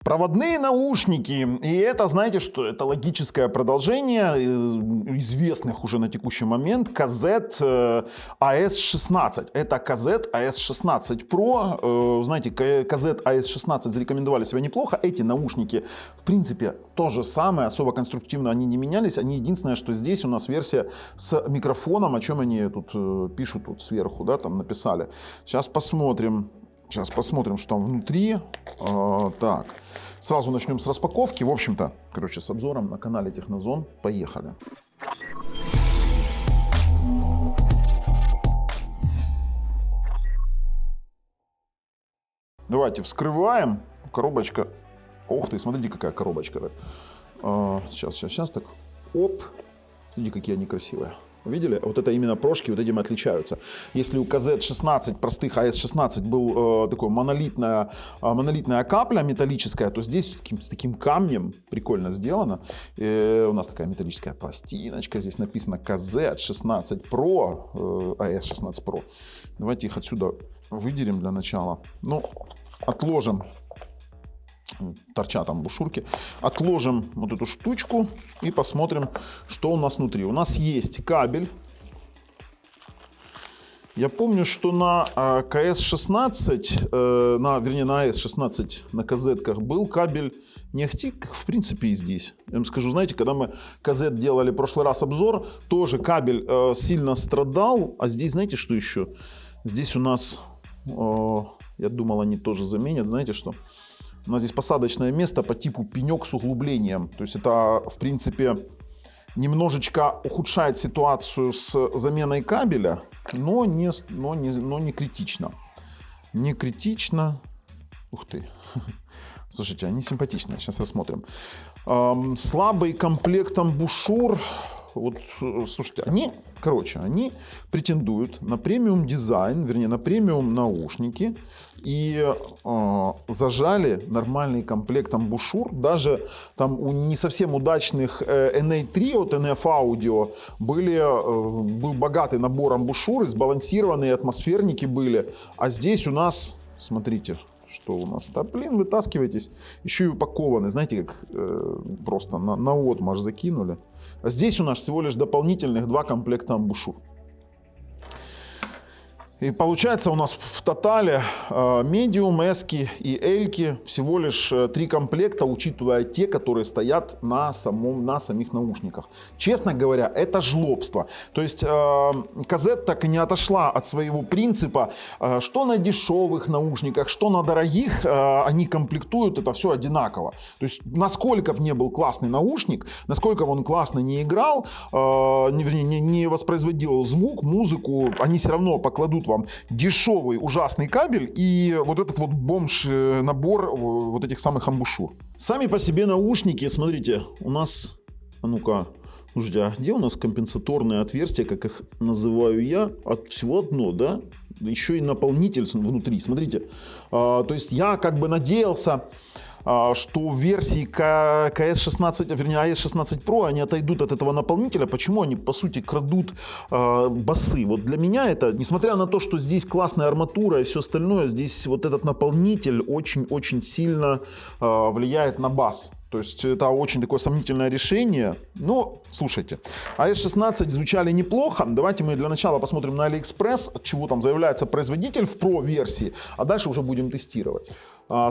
Проводные наушники, и это, знаете что, это логическое продолжение известных уже на текущий момент KZ AS16. Это KZ AS16 Pro, знаете, KZ AS16 зарекомендовали себя неплохо, эти наушники, в принципе, то же самое, особо конструктивно они не менялись, они единственное, что здесь у нас версия с микрофоном, о чем они тут пишут тут сверху, да, там написали. Сейчас посмотрим, что там внутри. Так, сразу начнем с распаковки. В общем-то, короче, с обзором на канале Технозон. Поехали. Давайте вскрываем. Коробочка. Ух ты, смотрите, какая коробочка. Сейчас так. Оп. Смотрите, какие они красивые. Видели? Вот это именно прошки, вот этим отличаются. Если у KZ16, простых AS16 был такой монолитная капля металлическая, то здесь с таким камнем прикольно сделано. У нас такая металлическая пластиночка. Здесь написано KZ16 Pro, AS16 Pro. Давайте их отсюда выдерем для начала. Ну, отложим. Торчат там бушюрки. Отложим вот эту штучку и посмотрим, что у нас внутри. У нас есть кабель. Я помню, что на КС-16, вернее на АС-16 на КЗ-ках был кабель не ахти, как в принципе и здесь. Я вам скажу, знаете, когда мы КЗ делали в прошлый раз обзор, тоже кабель сильно страдал. А здесь, знаете, что еще? Здесь у нас, я думал, они тоже заменят, знаете что? У нас здесь посадочное место по типу пенек с углублением. То есть это, в принципе, немножечко ухудшает ситуацию с заменой кабеля, но не критично. Не критично. Ух ты. Слушайте, они симпатичные. Сейчас рассмотрим. Слабый комплект амбушюр. Вот, слушайте, они претендуют на премиум дизайн, вернее, на премиум наушники и зажали нормальный комплект амбушюр. Даже там у не совсем удачных NA3 от NF Audio был богатый набор амбушюр, сбалансированные атмосферники были. А здесь у нас, смотрите, что у нас? Да, блин, вытаскивайтесь. Еще и упакованы, знаете, как просто на отмаш закинули. А здесь у нас всего лишь дополнительных 2 комплекта амбушюр. И получается у нас в тотале медиум, эски и эльки всего лишь 3 комплекта, учитывая те, которые стоят на самих наушниках. Честно говоря, это жлобство. То есть KZ так и не отошла от своего принципа, что на дешевых наушниках, что на дорогих, они комплектуют это все одинаково. То есть насколько бы не был классный наушник, насколько бы он классно не играл, не воспроизводил звук, музыку, они все равно покладут вам дешевый ужасный кабель и вот этот вот бомж-набор вот этих самых амбушюр. Сами по себе наушники, смотрите, у нас, а ну-ка, слушайте, а где у нас компенсаторные отверстия, как их называю я? Всего одно, да? Еще и наполнитель внутри, смотрите. То есть я как бы надеялся, что в версии КС-16, вернее AS-16 Pro они отойдут от этого наполнителя. Почему они, по сути, крадут басы? Вот для меня это, несмотря на то, что здесь классная арматура и все остальное, здесь вот этот наполнитель очень-очень сильно влияет на бас. То есть это очень такое сомнительное решение. Но, слушайте, AS-16 звучали неплохо. Давайте мы для начала посмотрим на AliExpress, от чего там заявляется производитель в Pro-версии, а дальше уже будем тестировать.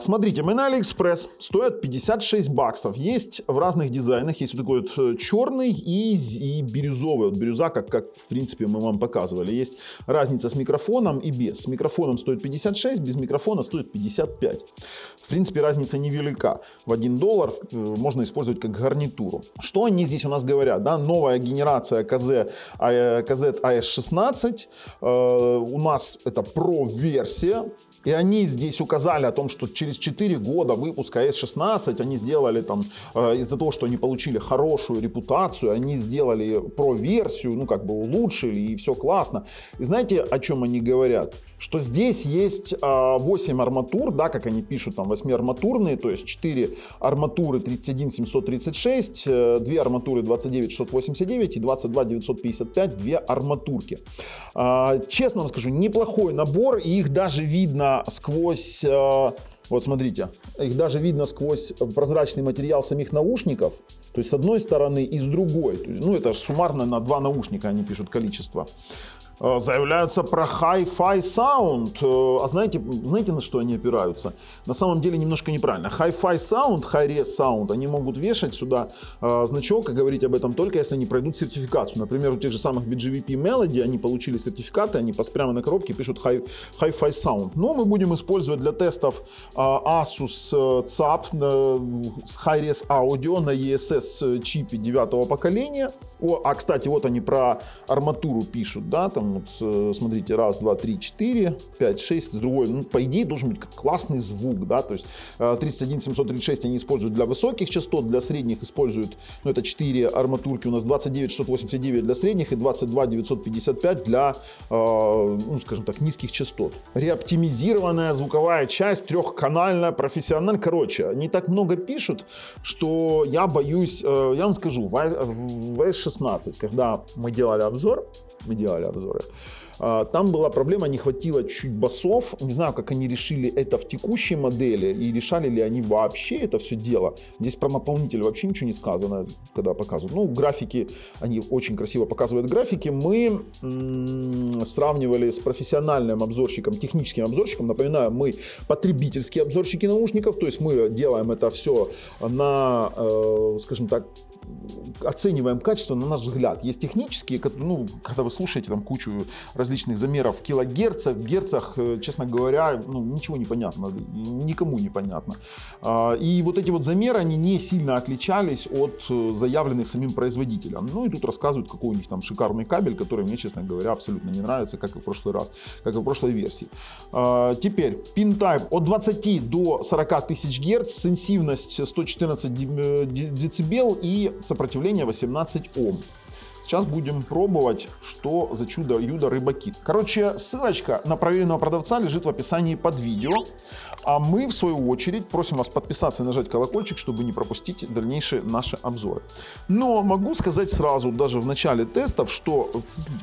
Смотрите, мы на AliExpress, стоят 56 баксов. Есть в разных дизайнах, есть вот такой вот черный и бирюзовый. Вот бирюза, как в принципе мы вам показывали. Есть разница с микрофоном и без. С микрофоном стоит 56, без микрофона стоит 55. В принципе, разница невелика. В $1 можно использовать как гарнитуру. Что они здесь у нас говорят? Да? Новая генерация KZ AS16. У нас это Pro-версия. И они здесь указали о том, что через 4 года выпуска S16 они сделали там, из-за того, что они получили хорошую репутацию, они сделали Pro-версию, ну как бы улучшили и все классно. И знаете, о чем они говорят? Что здесь есть 8 арматур, да, как они пишут, там 8-арматурные, то есть 4 арматуры 31736, 2 арматуры 29689 и 22955, 2 арматурки. Честно вам скажу, неплохой набор, и их даже видно сквозь Вот смотрите, их даже видно сквозь прозрачный материал самих наушников. То есть с одной стороны и с другой. То есть, ну это же суммарно на 2 наушника они пишут количество. Заявляются про Hi-Fi Sound. А знаете, на что они опираются? На самом деле немножко неправильно. Hi-Fi Sound, Hi-Res Sound, они могут вешать сюда значок и говорить об этом только если они пройдут сертификацию. Например, у тех же самых BGVP Melody они получили сертификаты, они прямо на коробке пишут Hi-Fi Sound. Но мы будем использовать для тестов Asus CAP с Hi-Res Audio на ESS чипе 9-го поколения. Кстати, вот они про арматуру пишут, да, там вот смотрите, 1, 2, 3, 4, 5, 6, с другой, ну, по идее должен быть классный звук, да, то есть 31736 они используют для высоких частот, для средних используют, ну, это 4 арматурки у нас, 29689 для средних и 22955 для, ну, скажем так, низких частот. Реоптимизированная звуковая часть, трехканальная, профессиональная, короче, не так много пишут, что я боюсь, я вам скажу, в S16, когда мы делали обзоры, там была проблема, не хватило чуть басов. Не знаю, как они решили это в текущей модели и решали ли они вообще это все дело. Здесь про наполнитель вообще ничего не сказано, когда показывают. Ну, графики, они очень красиво показывают графики. Мы сравнивали с профессиональным обзорщиком, техническим обзорщиком. Напоминаю, мы потребительские обзорщики наушников, то есть мы делаем это все на, скажем так, оцениваем качество на наш взгляд. Есть технические, ну, когда вы слушаете там кучу различных замеров в килогерцах, в герцах, честно говоря, ну, ничего не понятно, никому не понятно. И вот эти вот замеры, они не сильно отличались от заявленных самим производителем. Ну и тут рассказывают, какой у них там шикарный кабель, который мне, честно говоря, абсолютно не нравится, как и в прошлый раз, как и в прошлой версии. Теперь, pin type от 20 до 40 тысяч герц, сенсивность 114 децибел и сопротивление 18 Ом. Сейчас будем пробовать, что за чудо-юдо рыбакит. Короче, ссылочка на проверенного продавца лежит в описании под видео. А мы, в свою очередь, просим вас подписаться и нажать колокольчик, чтобы не пропустить дальнейшие наши обзоры. Но могу сказать сразу, даже в начале тестов, что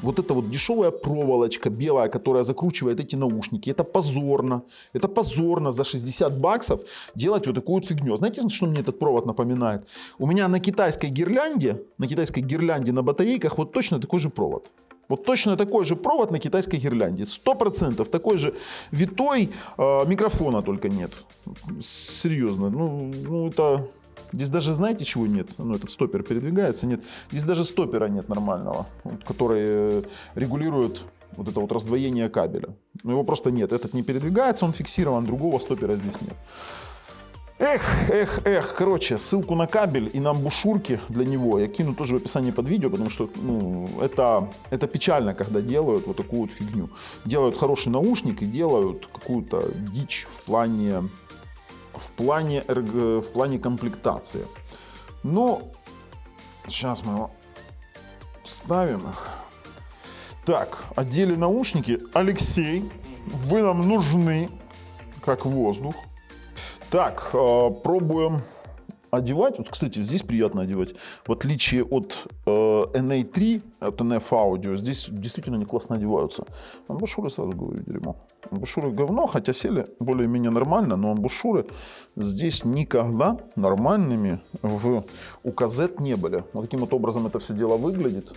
вот эта вот дешевая проволочка белая, которая закручивает эти наушники, это позорно. Это позорно за 60 баксов делать вот такую вот фигню. Знаете, что мне этот провод напоминает? У меня на китайской гирлянде на батарее вот точно такой же провод. Вот точно такой же провод на китайской гирлянде. 100% такой же витой, микрофона только нет. Серьезно. Ну это... Здесь даже знаете, чего нет? Ну, этот стоппер передвигается, нет. Здесь даже стоппера нет нормального, который регулирует вот это вот раздвоение кабеля. Но его просто нет. Этот не передвигается, он фиксирован, другого стоппера здесь нет. Короче, ссылку на кабель и на амбушюрки для него я кину тоже в описании под видео, потому что, ну, это печально, когда делают вот такую вот фигню. Делают хороший наушник и делают какую-то дичь в плане комплектации. Но сейчас мы его вставим. Так, одели наушники. Алексей, вы нам нужны, как воздух. Так, пробуем одевать. Вот, кстати, здесь приятно одевать. В отличие от NA3, от NF Audio, здесь действительно они классно одеваются. Амбушюры, сразу говорю, дерьмо. Амбушюры говно, хотя сели более-менее нормально, но амбушюры здесь никогда нормальными у казет не были. Вот таким вот образом это все дело выглядит.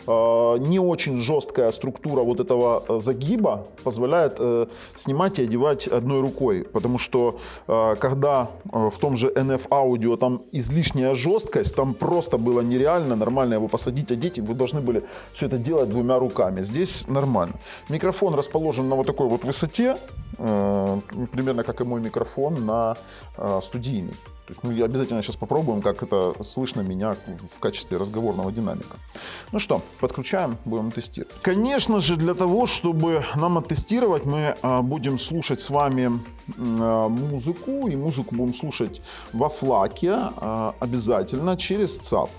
Не очень жесткая структура вот этого загиба позволяет снимать и одевать одной рукой, потому что когда в том же NF Audio там излишняя жесткость, там просто было нереально нормально его посадить, одеть, и вы должны были все это делать 2 руками. Здесь нормально. Микрофон расположен на вот такой вот высоте, примерно как и мой микрофон на студийный. То есть мы обязательно сейчас попробуем, как это слышно меня в качестве разговорного динамика. Ну что, подключаем, будем тестировать. Конечно же, для того, чтобы нам оттестировать, мы будем слушать с вами музыку. И музыку будем слушать во флаке обязательно через ЦАП.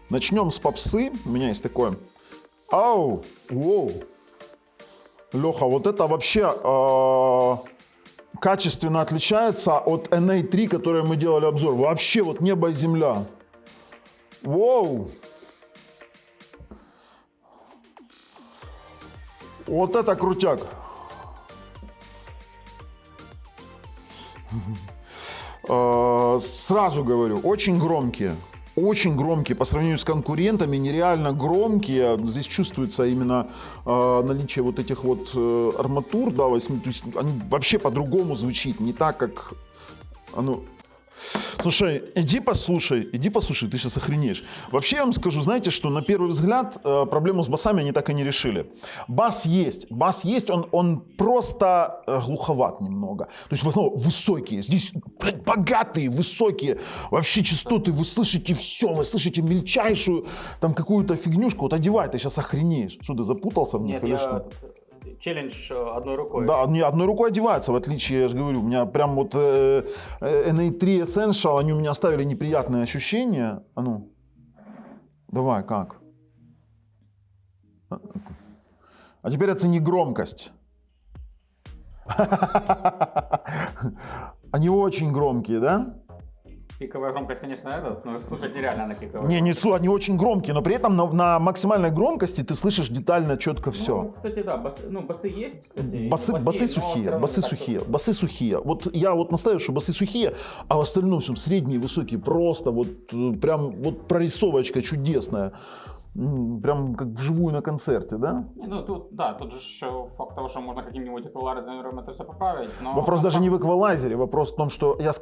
Начнем с попсы. У меня есть такой... Ау! Воу! Леха, вот это вообще... качественно отличается от NA3, которой мы делали обзор. Вообще вот небо и земля. Воу! Вот это крутяк. Сразу говорю, очень громкие. Очень громкие по сравнению с конкурентами, нереально громкие. Здесь чувствуется именно наличие вот этих вот арматур, да, то есть они вообще по-другому звучит, не так, как оно. Слушай, иди послушай, ты сейчас охренеешь. Вообще я вам скажу, знаете, что на первый взгляд проблему с басами они так и не решили. Бас есть, он просто глуховат немного. То есть в основном высокие, здесь блядь, богатые, высокие вообще частоты, вы слышите все, вы слышите мельчайшую там какую-то фигнюшку. Вот одевай, ты сейчас охренеешь. Что, ты запутался в них? Нет, или я что? челлендж одной рукой. Да, не одной рукой одевается, в отличие, я же говорю, у меня прям вот NA3 Essential, они у меня оставили неприятные ощущения. А ну, давай, как? А теперь оцени громкость. Они очень громкие, да? Пиковая громкость, конечно, но слушать нереально на пиковой. Не, они очень громкие, но при этом на максимальной громкости ты слышишь детально, четко все. Ну, кстати, да, басы есть, кстати. Басы сухие, басы сухие. Вот я вот настаиваю, что басы сухие, а в остальном всем средние, высокие, просто вот прям вот прорисовочка чудесная. Прям как вживую на концерте, да? Ну, тут же еще факт того, что можно каким-нибудь эквалайзером это все поправить. Но Вопрос даже не в эквалайзере, вопрос в том, что я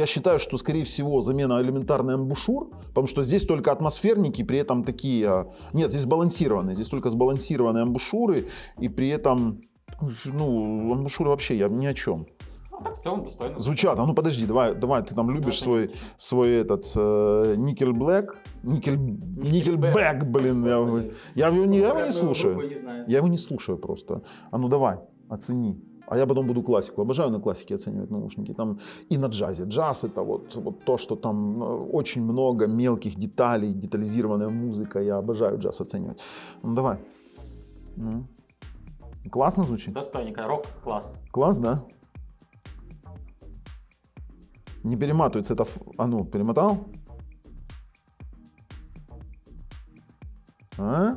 считаю, что, скорее всего, замена элементарной амбушюр, потому что здесь только атмосферники, при этом такие... Нет, здесь балансированные, здесь только сбалансированные амбушюры, и при этом, ну, амбушюры вообще ни о чем. Ну, так в целом достойно. Звучат. А ну подожди, давай, ты там любишь свой этот Nickelback, блин, я его не слушаю. Я его не слушаю просто. А ну давай, оцени. А я потом буду классику. Обожаю на классике оценивать наушники. Там и на джазе. Джаз это вот то, что там очень много мелких деталей, детализированная музыка. Я обожаю джаз оценивать. Ну давай. Классно звучит? Достойненько. Рок-класс. Класс, да? Не перематывается это... А ну, перемотал? А?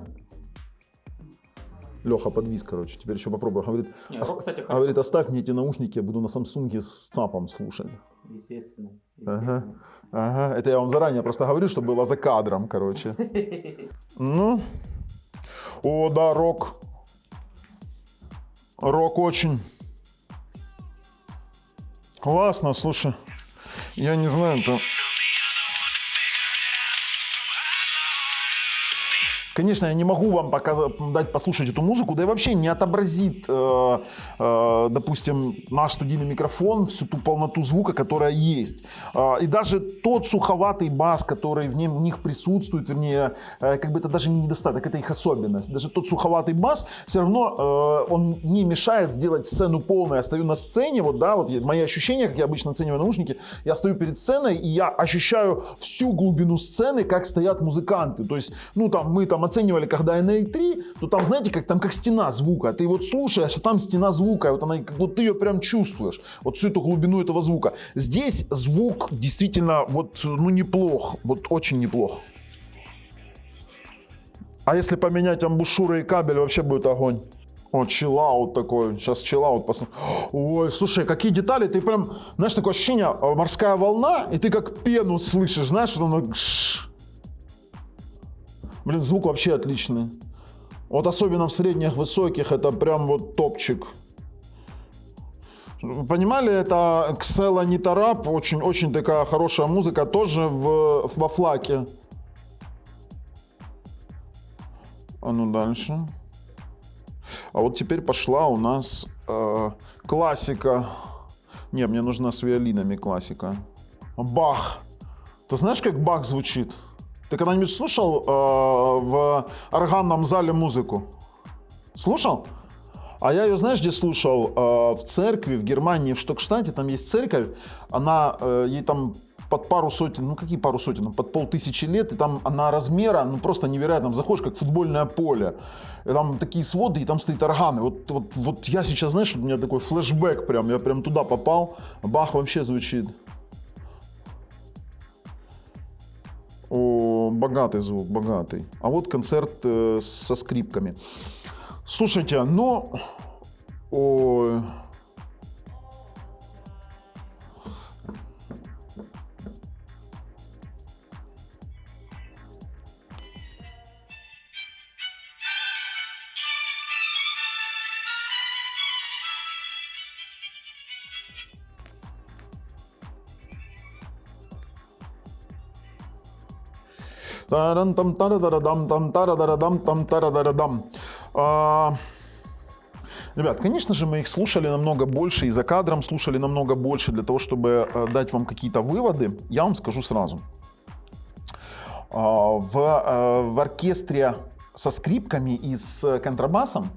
Леха подвис, короче. Теперь еще попробую. Говорит, оставь мне эти наушники, я буду на Самсунге с ЦАПом слушать. Естественно. Ага. Это я вам заранее просто говорю, чтобы было за кадром, короче. Ну. О, да, рок. Рок очень. Классно, слушай. Я не знаю, это... Конечно, я не могу вам дать послушать эту музыку, да и вообще не отобразит, допустим, наш студийный микрофон всю ту полноту звука, которая есть. И даже тот суховатый бас, который в них присутствует, вернее, как бы это даже не недостаток, это их особенность. Даже тот суховатый бас, все равно он не мешает сделать сцену полной. Я стою на сцене, вот, да, вот мои ощущения, как я обычно оцениваю наушники, я стою перед сценой, и я ощущаю всю глубину сцены, как стоят музыканты. То есть, ну, там, мы там оценивали, когда NA3, то там, знаете, как стена звука. Ты вот слушаешь, а там стена звука, вот она, вот ты ее прям чувствуешь, вот всю эту глубину этого звука. Здесь звук действительно вот, ну, неплох, вот очень неплох. А если поменять амбушюры и кабель, вообще будет огонь. О, чиллаут такой, сейчас чиллаут посмотрим. Ой, слушай, какие детали, ты прям, знаешь, такое ощущение, морская волна, и ты как пену слышишь, знаешь, что оно... Блин, звук вообще отличный. Вот особенно в средних, высоких, это прям вот топчик. Вы понимали, это Xela Nitarap, очень такая хорошая музыка, тоже во флаке. А ну дальше. А вот теперь пошла у нас классика. Не, мне нужна с виолинами классика. Бах. Ты знаешь, как Бах звучит? Ты когда-нибудь слушал в органном зале музыку? Слушал? А я ее, знаешь, где слушал? В церкви в Германии, в Штокштате, там есть церковь, ей там под пару сотен, ну какие пару сотен, под 500 лет, и там она размера, ну просто невероятно, там заходишь как футбольное поле, и там такие своды, и там стоит орган, и вот я сейчас, знаешь, у меня такой флешбэк прям, я прям туда попал, Бах вообще звучит. О, богатый звук, богатый. А вот концерт со скрипками. Слушайте, ну... Ой... Таран-там, тарадарадам, там, тарадарадам, там, тарадарадам. Ребят, конечно же, мы их слушали намного больше, и за кадром слушали намного больше, для того, чтобы дать вам какие-то выводы. Я вам скажу сразу. В оркестре со скрипками и с контрабасом,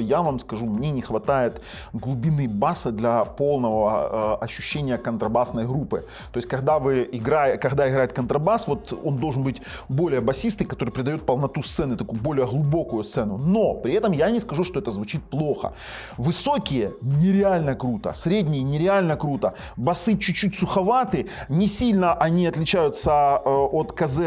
я вам скажу, мне не хватает глубины баса для полного ощущения контрабасной группы. То есть, когда играет контрабас, вот он должен быть более басистый, который придает полноту сцены, такую более глубокую сцену. Но при этом я не скажу, что это звучит плохо. Высокие нереально круто, средние нереально круто, басы чуть-чуть суховаты, не сильно они отличаются от КЗ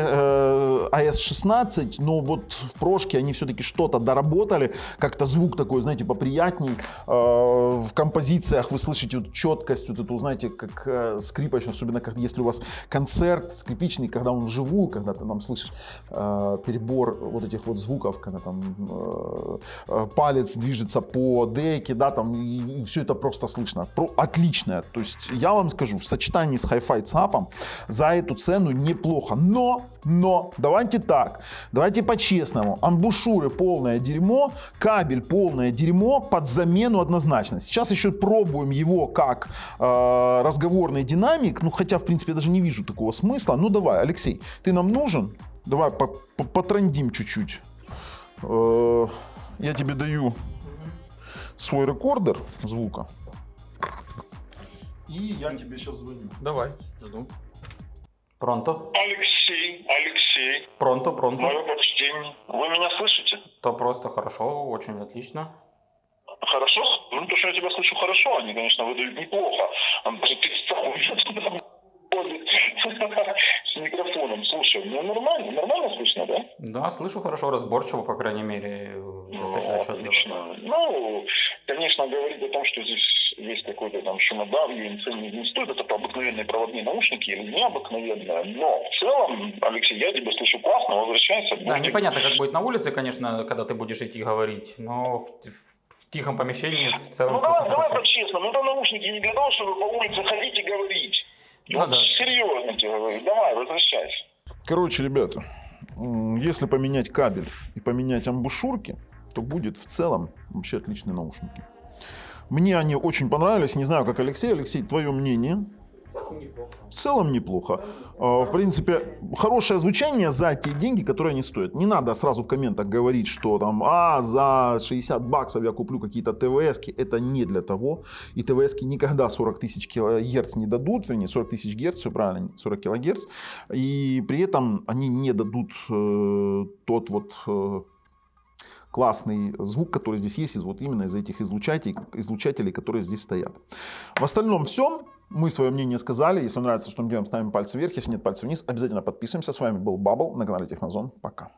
АС-16, но вот в прошке они все-таки что-то доработали, как-то звук такой, знаете, поприятней. В композициях вы слышите вот четкость, вот эту, знаете, как скрипач, особенно если у вас концерт скрипичный, когда он вживую, когда ты там слышишь перебор вот этих вот звуков, когда там палец движется по деке, да, там, и все это просто слышно. Отлично. То есть я вам скажу, в сочетании с Hi-Fi ЦАПом за эту цену неплохо. Но, давайте так, давайте по-честному. Амбушюры полное дерьмо, кабель полное дерьмо, под замену однозначно. Сейчас еще пробуем его как разговорный динамик, ну хотя в принципе я даже не вижу такого смысла. Ну давай, Алексей, ты нам нужен? Давай потрандим чуть-чуть. Я тебе даю свой рекордер звука. И я тебе сейчас звоню. Давай, жду. Пронто? Алексей. Пронто. Мое почтение. Вы меня слышите? То просто хорошо, очень отлично. Хорошо? Ну, то, что я тебя слышу хорошо, они, конечно, выдают неплохо. Даже ты с микрофоном. Слушай, ну нормально слышно, да? Да, слышу хорошо, разборчиво, по крайней мере, достаточно отчетливо. Отлично. Ну, конечно, говорить о том, что здесь есть какой-то там шумодавление, не стоит, это обыкновенные проводные наушники или необыкновенные, но в целом, Алексей, я тебя слышу классно, возвращайся. Да, непонятно, как будет на улице, конечно, когда ты будешь идти говорить, но в тихом помещении в целом... Ну давай по-честному, это наушники не для того, чтобы по улице ходить и говорить. Ну, да. Серьезно тебе говорю, давай, возвращайся. Короче, ребята, если поменять кабель и поменять амбушюрки, то будет в целом вообще отличные наушники. Мне они очень понравились, не знаю, как Алексей. Алексей, твое мнение? В целом неплохо. В принципе, хорошее звучание за те деньги, которые они стоят. Не надо сразу в комментах говорить, что там, за 60 баксов я куплю какие-то ТВСки. Это не для того. И ТВСки никогда 40 тысяч килогерц не дадут. Вернее, 40 тысяч герц, все правильно, 40 килогерц. И при этом они не дадут тот вот... классный звук, который здесь есть, вот именно из этих излучателей, которые здесь стоят. В остальном все. Мы свое мнение сказали. Если вам нравится, что мы делаем, ставим пальцы вверх. Если нет, пальцы вниз. Обязательно подписываемся. С вами был Бабл на канале Технозон. Пока.